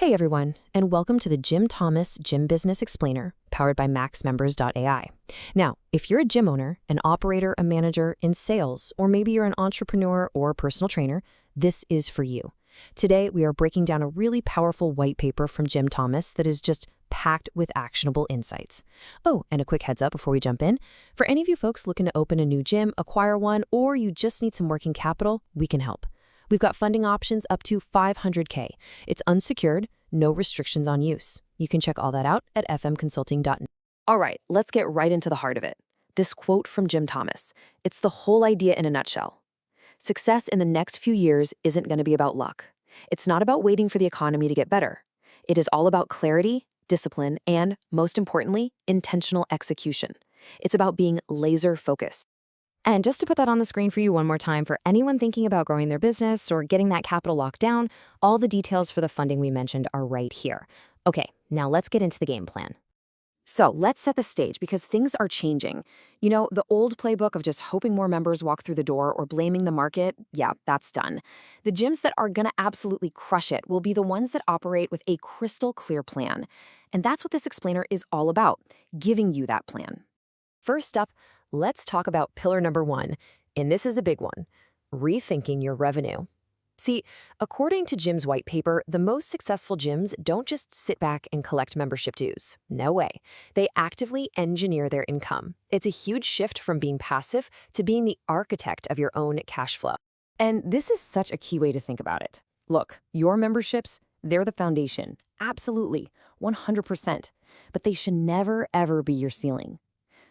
Hey everyone, and welcome to the Jim Thomas Gym Business Explainer, powered by MaxMembers.ai. Now, if you're a gym owner, an operator, a manager in sales, or maybe you're an entrepreneur or a personal trainer, this is for you. Today, we are breaking down a really powerful white paper from Jim Thomas that is just packed with actionable insights. Oh, and a quick heads up before we jump in. For any of you folks looking to open a new gym, acquire one, or you just need some working capital, we can help. We've got funding options up to $500K. It's unsecured, no restrictions on use. You can check all that out at fmconsulting.net. All right, let's get right into the heart of it. This quote from Jim Thomas. It's the whole idea in a nutshell. Success in the next few years isn't going to be about luck. It's not about waiting for the economy to get better. It is all about clarity, discipline, and, most importantly, intentional execution. It's about being laser-focused. And just to put that on the screen for you one more time, for anyone thinking about growing their business or getting that capital locked down, all the details for the funding we mentioned are right here. Okay, now let's get into the game plan. So let's set the stage because things are changing. You know, the old playbook of just hoping more members walk through the door or blaming the market, yeah, that's done. The gyms that are going to absolutely crush it will be the ones that operate with a crystal clear plan. And that's what this explainer is all about, giving you that plan. First up, let's talk about pillar number 1, and this is a big one, rethinking your revenue. See, according to Jim's white paper, the most successful gyms don't just sit back and collect membership dues. No way. They actively engineer their income. It's a huge shift from being passive to being the architect of your own cash flow. And this is such a key way to think about it. Look, your memberships, they're the foundation. Absolutely, 100%. But they should never, ever be your ceiling.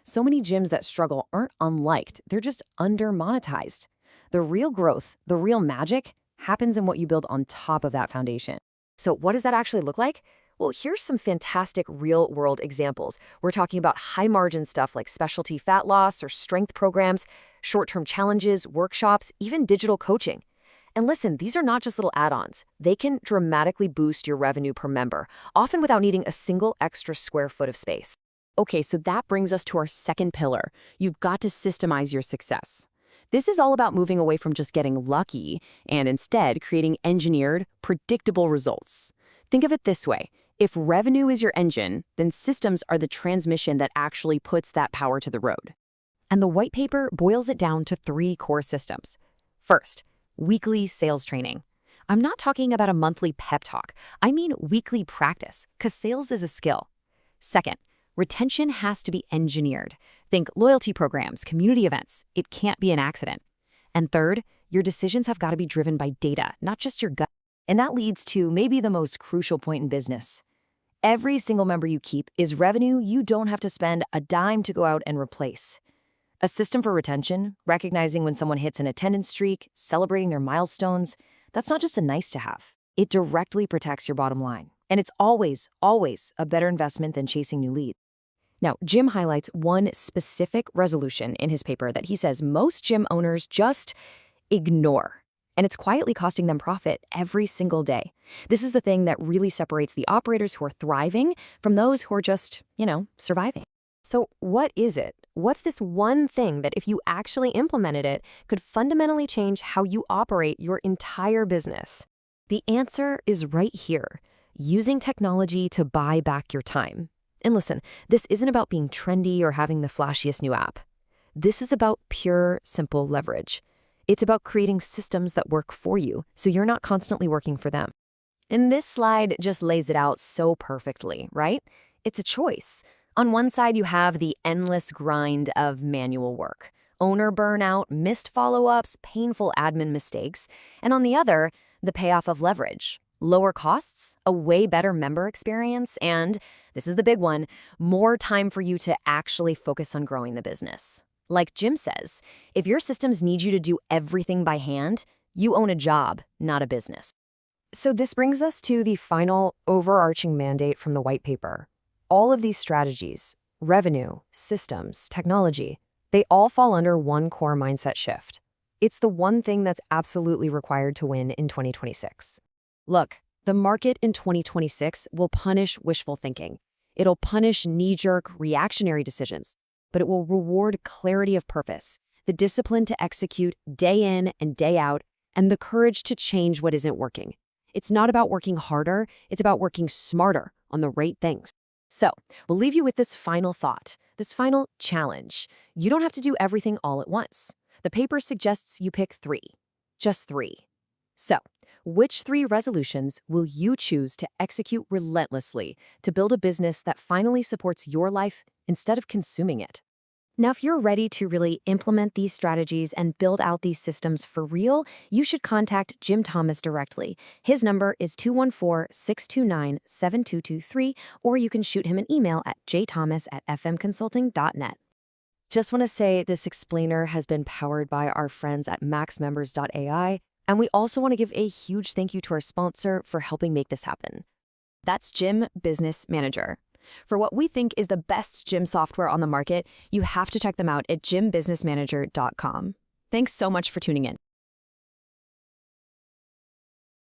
So many gyms that struggle aren't unliked, they're just under-monetized. The real growth, the real magic, happens in what you build on top of that foundation. So what does that actually look like? Well, here's some fantastic real-world examples. We're talking about high-margin stuff like specialty fat loss or strength programs, short-term challenges, workshops, even digital coaching. And listen, these are not just little add-ons. They can dramatically boost your revenue per member, often without needing a single extra square foot of space. Okay, so that brings us to our second pillar. You've got to systemize your success. This is all about moving away from just getting lucky and instead creating engineered, predictable results. Think of it this way. If revenue is your engine, then systems are the transmission that actually puts that power to the road. And the white paper boils it down to 3 core systems. First, weekly sales training. I'm not talking about a monthly pep talk. I mean weekly practice, because sales is a skill. Second, retention has to be engineered. Think loyalty programs, community events. It can't be an accident. And third, your decisions have got to be driven by data, not just your gut. And that leads to maybe the most crucial point in business. Every single member you keep is revenue you don't have to spend a dime to go out and replace. A system for retention, recognizing when someone hits an attendance streak, celebrating their milestones, that's not just a nice to have. It directly protects your bottom line. And it's always, always a better investment than chasing new leads. Now, Jim highlights one specific resolution in his paper that he says most gym owners just ignore, and it's quietly costing them profit every single day. This is the thing that really separates the operators who are thriving from those who are just, surviving. So what is it? What's this one thing that if you actually implemented it could fundamentally change how you operate your entire business? The answer is right here, using technology to buy back your time. And listen, this isn't about being trendy or having the flashiest new app. This is about pure, simple leverage. It's about creating systems that work for you, so you're not constantly working for them. And this slide just lays it out so perfectly, right? It's a choice. On one side, you have the endless grind of manual work, owner burnout, missed follow-ups, painful admin mistakes, and on the other, the payoff of leverage. Lower costs, a way better member experience, and, this is the big one, more time for you to actually focus on growing the business. Like Jim says, if your systems need you to do everything by hand, you own a job, not a business. So this brings us to the final overarching mandate from the white paper. All of these strategies, revenue, systems, technology, they all fall under one core mindset shift. It's the one thing that's absolutely required to win in 2026. Look, the market in 2026 will punish wishful thinking. It'll punish knee-jerk, reactionary decisions, but it will reward clarity of purpose, the discipline to execute day in and day out, and the courage to change what isn't working. It's not about working harder, it's about working smarter on the right things. So, we'll leave you with this final thought, this final challenge. You don't have to do everything all at once. The paper suggests you pick 3. Just 3. So, which 3 resolutions will you choose to execute relentlessly to build a business that finally supports your life instead of consuming it? Now, if you're ready to really implement these strategies and build out these systems for real, you should contact Jim Thomas directly. His number is 214-629-7223, or you can shoot him an email at jthomas@fmconsulting.net. Just want to say this explainer has been powered by our friends at maxmembers.ai, and we also want to give a huge thank you to our sponsor for helping make this happen. That's Jim Business Manager. For what we think is the best gym software on the market, you have to check them out at gymbusinessmanager.com. Thanks so much for tuning in.